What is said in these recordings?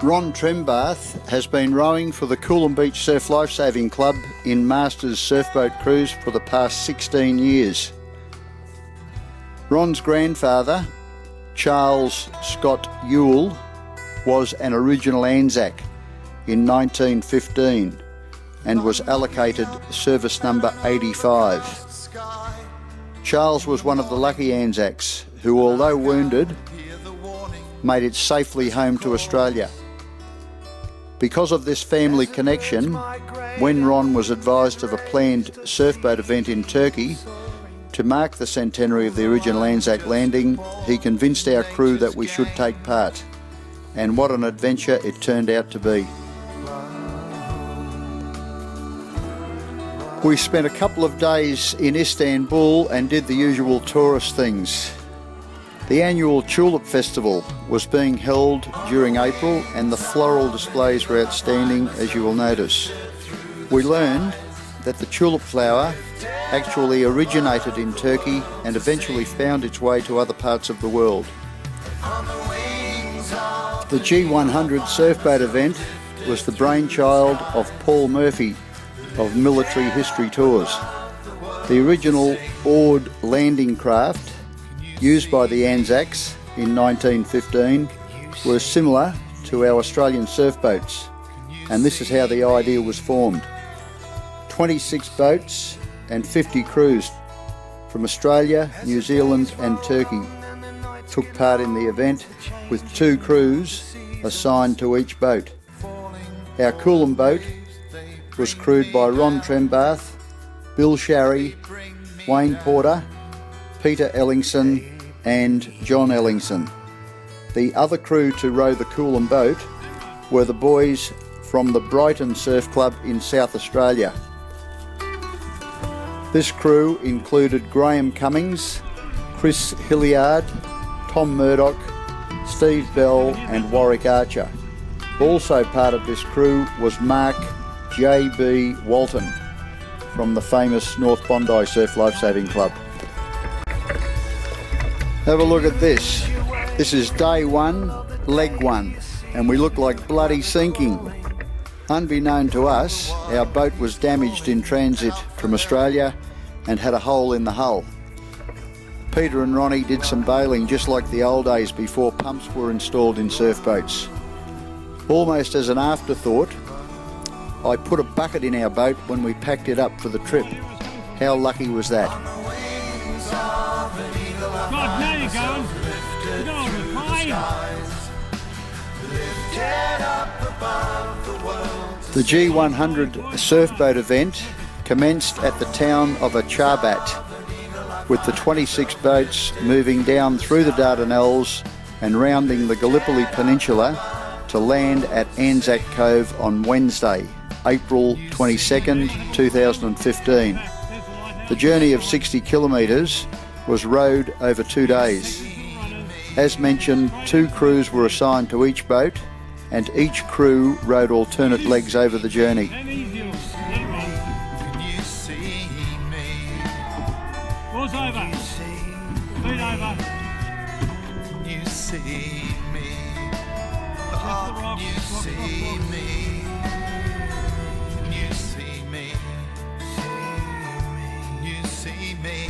Ron Trembath has been rowing for the Coolum Beach Surf Lifesaving Club in Masters surfboat crews for the past 16 years. Ron's grandfather, Charles Scott Yule, was an original Anzac in 1915 and was allocated service number 85. Charles was one of the lucky Anzacs who, although wounded, made it safely home to Australia. Because of this family connection, when Ron was advised of a planned surfboat event in Turkey to mark the centenary of the original Anzac landing, he convinced our crew that we should take part. And what an adventure it turned out to be. We spent a couple of days in Istanbul and did the usual tourist things. The annual Tulip Festival was being held during April and the floral displays were outstanding, as you will notice. We learned that the tulip flower actually originated in Turkey and eventually found its way to other parts of the world. The G100 surfboat event was the brainchild of Paul Murphy of Military History Tours. The original oared landing craft used by the ANZACs in 1915 were similar to our Australian surfboats, and this is how the idea was formed. 26 boats and 50 crews from Australia, New Zealand and Turkey took part in the event, with 2 crews assigned to each boat. Our Coolum boat was crewed by Ron Trembath, Bill Sharry, Wayne Porter, Peter Ellingson and John Ellingson. The other crew to row the Coolum boat were the boys from the Brighton Surf Club in South Australia. This crew included Graham Cummings, Chris Hilliard, Tom Murdoch, Steve Bell and Warwick Archer. Also part of this crew was Mark J.B. Walton from the famous North Bondi Surf Lifesaving Club. Have a look at this. This is day 1, leg 1, and we look like bloody sinking. Unbeknown to us, our boat was damaged in transit from Australia and had a hole in the hull. Peter and Ronnie did some bailing just like the old days before pumps were installed in surf boats. Almost as an afterthought, I put a bucket in our boat when we packed it up for the trip. How lucky was that? God, now you're going. You're going to be flying. The G100 surfboat event commenced at the town of Charbat, with the 26 boats moving down through the Dardanelles and rounding the Gallipoli Peninsula to land at Anzac Cove on Wednesday, April 22nd, 2015. The journey of 60 kilometres was rowed over 2 days. As mentioned, 2 crews were assigned to each boat and each crew rowed alternate legs over the journey. Oars over. Feet over. You see me. You see me. You see me. You see me.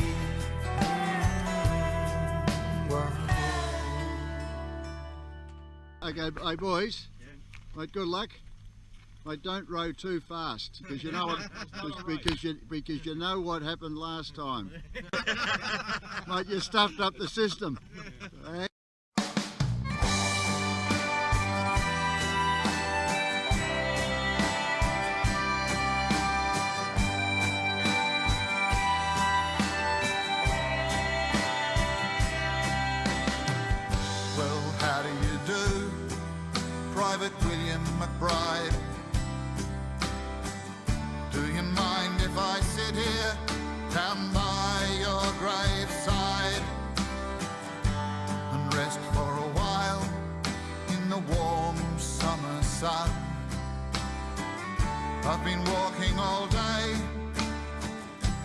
Okay, hey boys, mate, good luck. Mate, don't row too fast because you know what because you know what happened last time. Mate, you stuffed up the system. Well, how do you do, Private William McBride? Do you mind if I sit here down by your graveside and rest for a while in the warm summer sun? I've been walking all day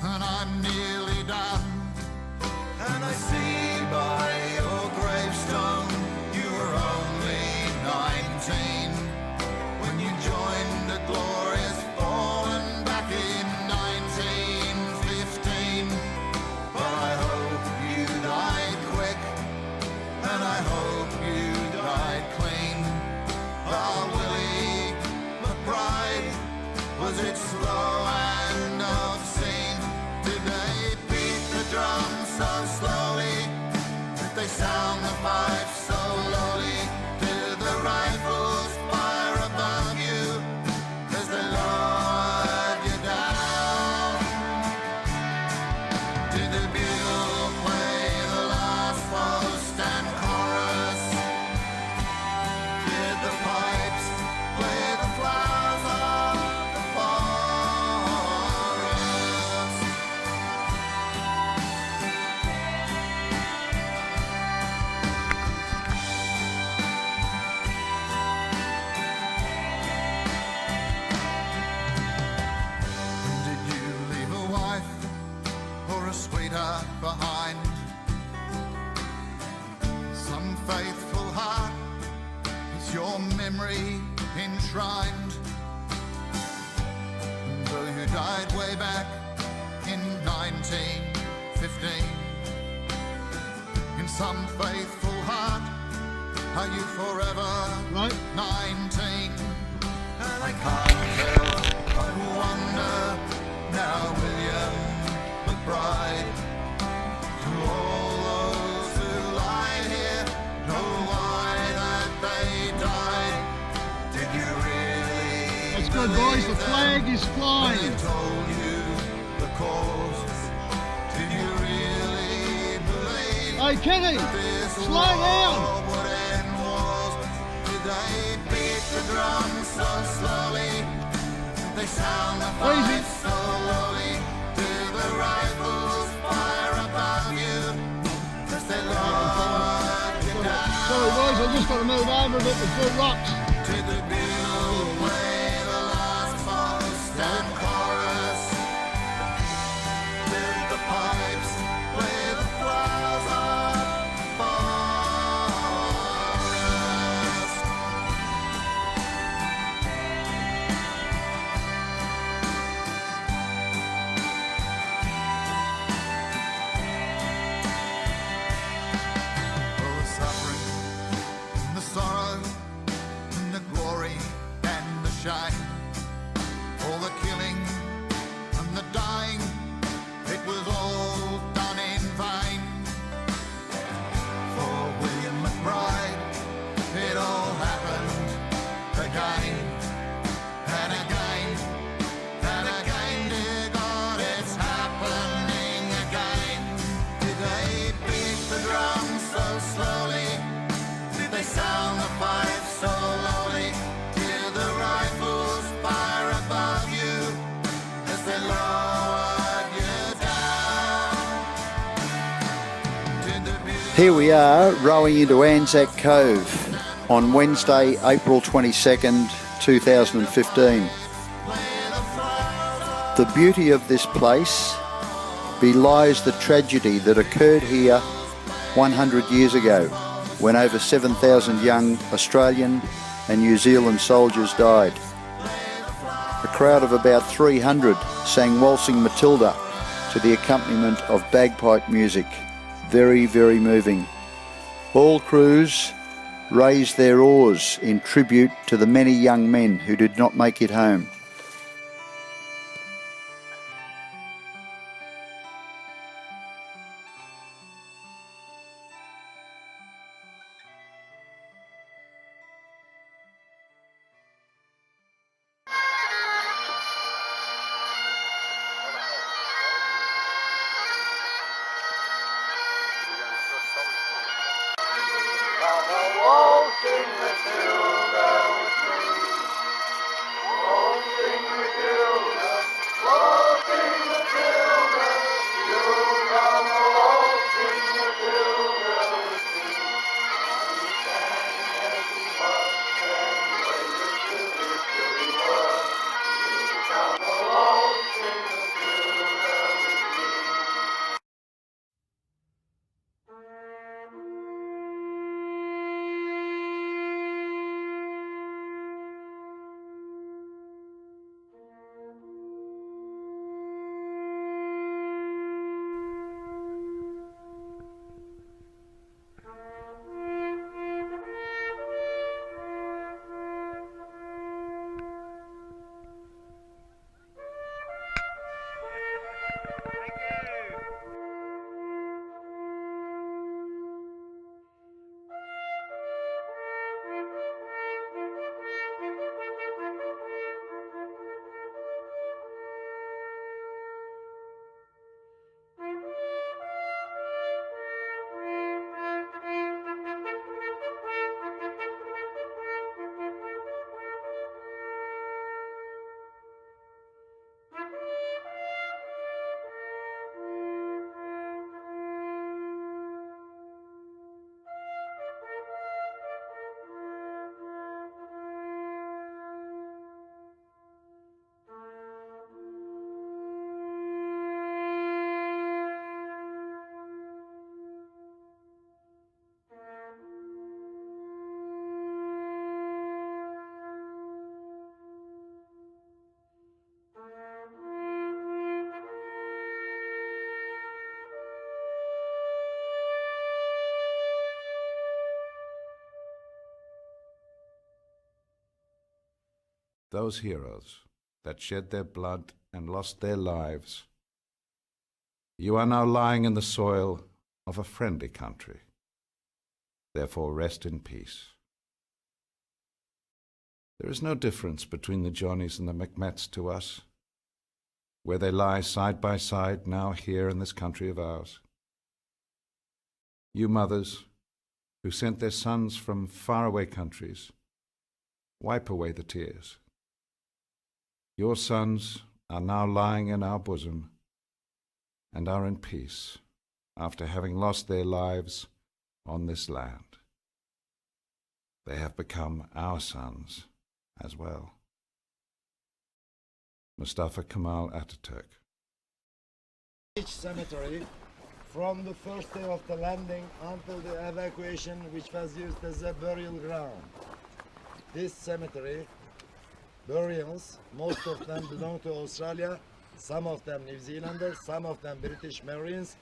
and I'm nearly done, and I see by your gravestone you were only 19. Did the bugle play the last post and chorus? Did the pipes play the flowers of the forest? Did you leave a wife or a sweetheart behind? Some faithful heart is your memory enshrined. Though you died way back in 1915, in some faithful heart are you forever Right. 19? And I can't help but wonder now, William McBride, to all those who lie here know why that they died. Did you really That's good, boys. The flag is when they flying. told you the cause? Did you really believe Hey, Kenny, this slow down. war would end wars? Did they beat the drum so slowly? Did they sound the Easy. fife so lowly? Did the rifles fire above you as they lowered you down? Sorry, boys, I just got to move over a bit with good rocks. Did the bugle play the last post and chorus? Did the pipes play the flowers of the forest? Oh, the suffering and the sorrow and the glory and the shame, all the killing and the dying, it was all done in vain. For William McBride, it all happened again and again and again. Dear God, it's happening again. Did they beat the drum so slowly? Did they sound the fife so lowly? Did the rifles fire above you as they lowered you down? Did the Here we are rowing into Anzac Cove on Wednesday, April 22nd, 2015. The beauty of this place belies the tragedy that occurred here 100 years ago, when over 7,000 young Australian and New Zealand soldiers died. A crowd of about 300 sang Waltzing Matilda to the accompaniment of bagpipe music. Very, very moving. All crews raised their oars in tribute to the many young men who did not make it home. those heroes that shed their blood and lost their lives, you are now lying in the soil of a friendly country. Therefore rest in peace. There is no difference between the Johnnies and the McMets to us, where they lie side by side now here in this country of ours. You mothers who sent their sons from faraway countries, wipe away the tears. Your sons are now lying in our bosom and are in peace after having lost their lives on this land. They have become our sons as well. Mustafa Kemal Ataturk. Each cemetery, from the first day of the landing until the evacuation, which was used as a burial ground. This cemetery, burials, most of them belong to Australia, some of them New Zealanders, some of them British Marines.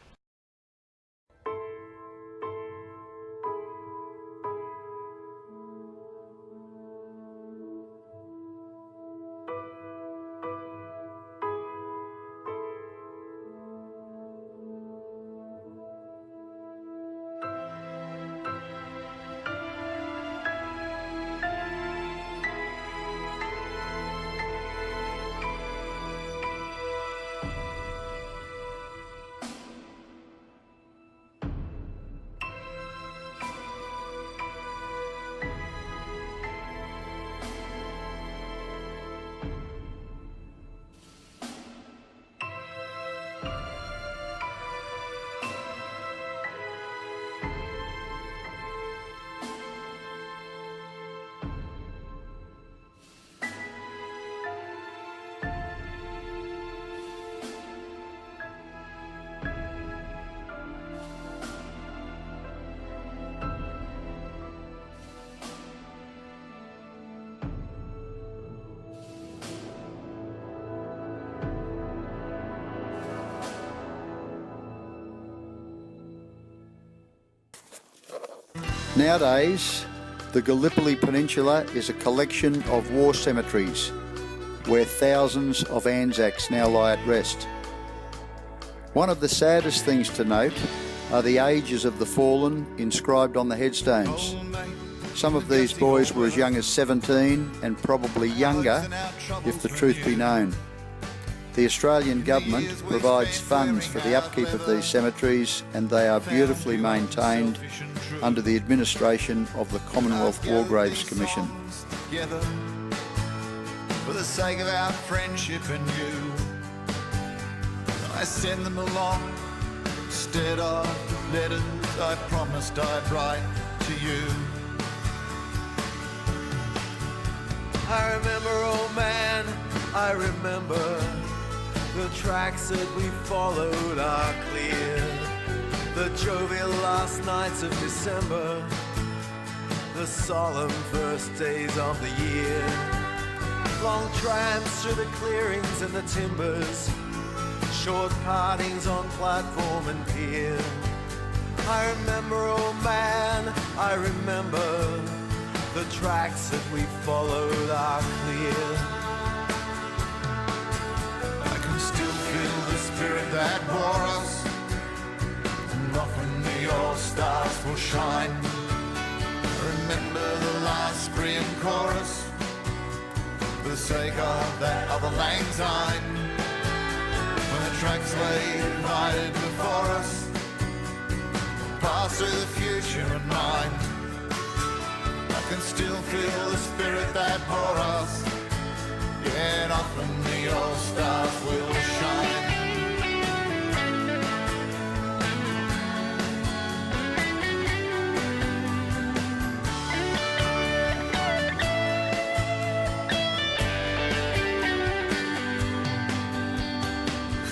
Nowadays, the Gallipoli Peninsula is a collection of war cemeteries where thousands of Anzacs now lie at rest. One of the saddest things to note are the ages of the fallen inscribed on the headstones. Some of these boys were as young as 17 and probably younger if the truth be known. The Australian government provides funds for the upkeep of these cemeteries, and they are beautifully maintained under the administration of the Commonwealth War Graves Commission. Together, for the sake of our friendship and you, I send them along instead of letters I promised I'd write to you. I remember, old man, I remember the tracks that we followed are clear. The jovial last nights of December, the solemn first days of the year. Long tramps through the clearings and the timbers, short partings on platform and pier. I remember, old man, I remember the tracks that we followed are clear. I can still feel the spirit that wore us, and often the old stars will shine. Remember the last spring chorus, for the sake of that other lang syne, when the tracks lay divided before us, pass through the future and mine. I can still feel the spirit that bore us, yet often the old stars will shine.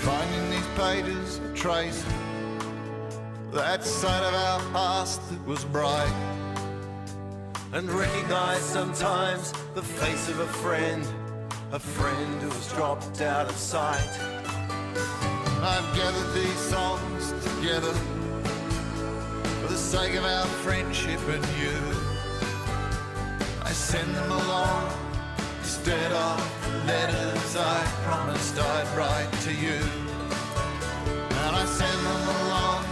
Finding these pages of trace, that side of our past that was bright, and recognize sometimes the face of a friend who has dropped out of sight. I've gathered these songs together for the sake of our friendship and you. I send them along Instead of the letters I promised I'd write to you, and I send them along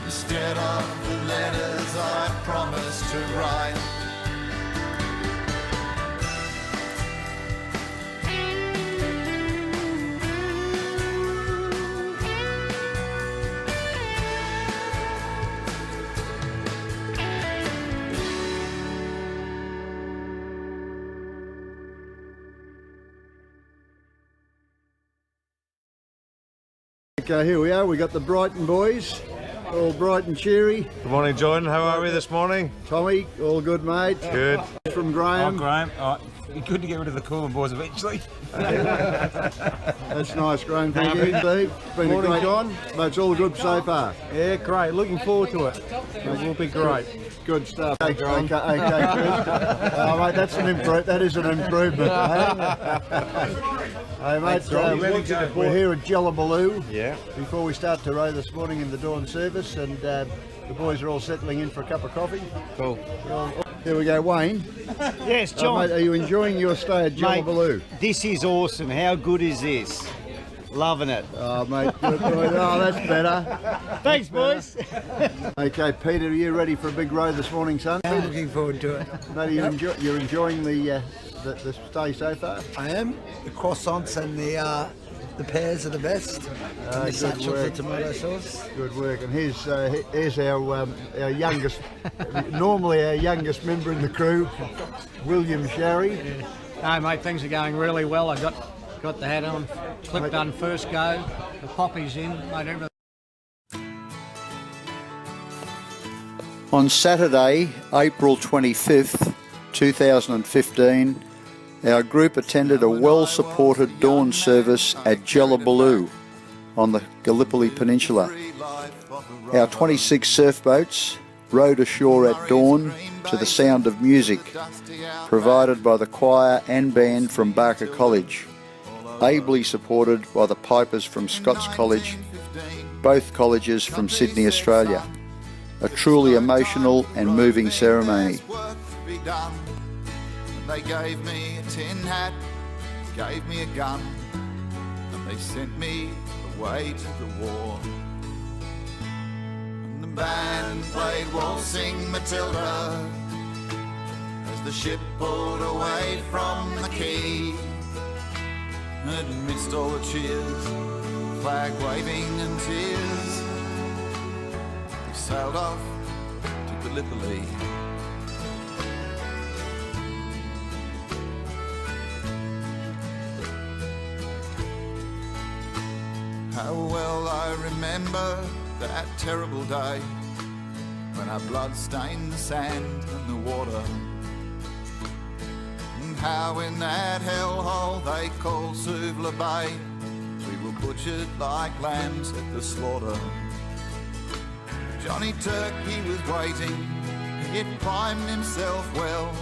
instead of the letters I promised to write. Okay, here we are. We got the Brighton boys, all bright and cheery. Good morning, John. How are we this morning? Tommy, all good, mate. Good. From Graham. Graham. Be good to get rid of the Coolum boys eventually. That's nice, Graham. Thank you, Steve. Been Morning, a great, John. Mate, it's all good so far. Yeah, great. Looking forward to it. It will be great. Good stuff. Okay, Chris. Oh, mate, that's an that is an improvement. Hey, mate, we're here at Gallipoli. Yeah. Before we start to row this morning in the dawn service, and the boys are all settling in for a cup of coffee. Cool. Here we go, Wayne. Yes, John. Mate, are you enjoying your stay at Gallipoli? This is awesome. How good is this? Loving it. Oh, mate, good. Oh, that's better. Thanks, boys. Okay, Peter, are you ready for a big row this morning, son? I'm looking forward to it. Mate, you're enjoying the stay so far? I am. The croissants and the pears are the best. And the Good chocolate work. tomato sauce. Good work. And here's our youngest, normally our youngest member in the crew, William Sherry. No, mate, things are going really well. I got the hat on, clip done first go, the poppy's in, made everything. On Saturday, April 25th, 2015, our group attended a well-supported dawn service at Gallipoli on the Gallipoli Peninsula. Our 26 surf boats rowed ashore at dawn to the sound of music provided by the choir and band from Barker College, ably supported by the pipers from Scots College, both colleges from Sydney, Australia. A truly emotional and moving ceremony. They gave me a tin hat, gave me a gun, and they sent me away to the war. And the band played Waltzing Matilda as the ship pulled away from the quay. And amidst all the cheers, flag waving and tears, we sailed off to Gallipoli. How well I remember that terrible day when our blood stained the sand and the water, and how in that hellhole they called Suvla Bay we were butchered like lambs at the slaughter. Johnny Turk, he was waiting, he'd primed himself well,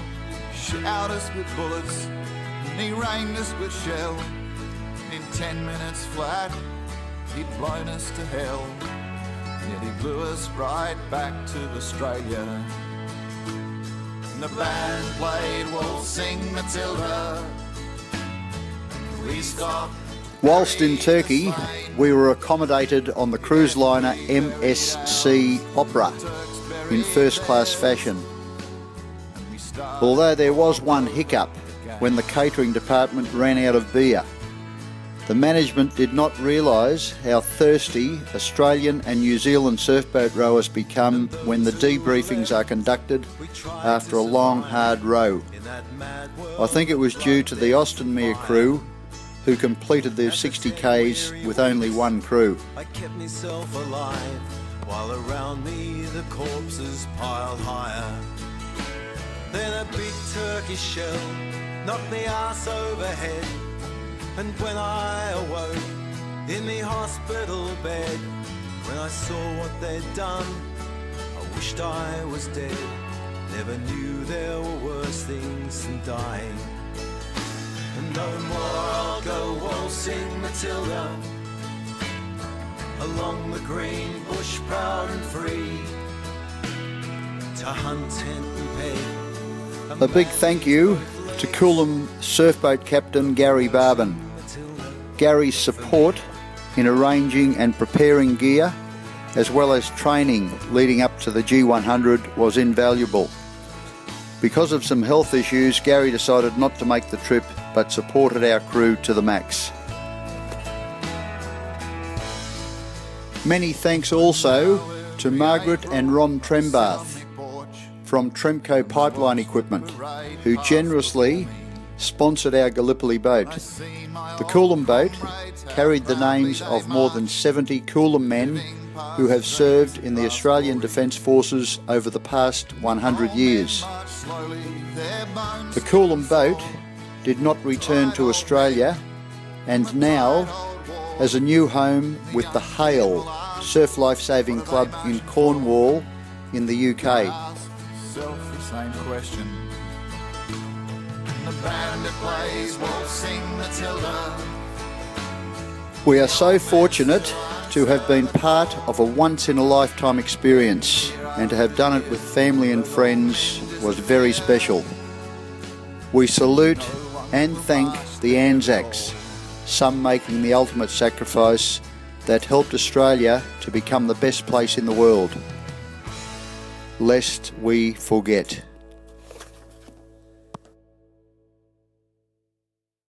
showered us with bullets and he rained us with shell. In 10 minutes flat he'd blown us to hell, yet he blew us right back to Australia. And the band played Waltzing Matilda. We stopped. Whilst in Turkey, we were accommodated on the cruise liner MSC Opera in first-class fashion. Although there was one hiccup when the catering department ran out of beer. The management did not realise how thirsty Australian and New Zealand surfboat rowers become when the debriefings are conducted after a long, hard row. I think it was due to the Austinmere crew who completed their 60 Ks with only one crew. I kept myself alive while around me the corpses piled higher. Then a big Turkish shell knocked me ass overhead. And when I awoke in the hospital bed, when I saw what they'd done, I wished I was dead. Never knew there were worse things than dying. And no more I'll go waltzing Matilda along the green bush, proud and free, to hunt and peg. A big thank you To Coolum surfboat captain Gary Barban. Gary's support in arranging and preparing gear, as well as training leading up to the G100, was invaluable. Because of some health issues, Gary decided not to make the trip, but supported our crew to the max. Many thanks also to Margaret and Ron Trembath from Tremco Pipeline Equipment, who generously sponsored our Gallipoli boat. The Coolum boat carried the names of more than 70 Coolum men who have served in the Australian Defence Forces over the past 100 years. The Coolum boat did not return to Australia and now has a new home with the Hale Surf Lifesaving Club in Cornwall in the UK. The same question. The band that plays will sing Matilda. We are so fortunate to have been part of a once-in-a-lifetime experience, and to have done it with family and friends was very special. We salute and thank the ANZACs, some making the ultimate sacrifice that helped Australia to become the best place in the world. Lest we forget.